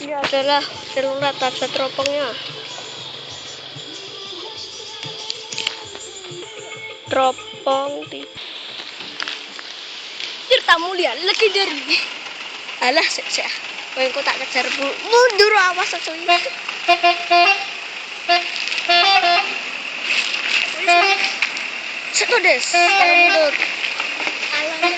Ini adalah darurat tanda teropongnya. Teropong di Tirta Mulia Legendary. Alah, sik. Kowe engko tak kejar mundur awas aja. Sik Des, mundur. Alanya.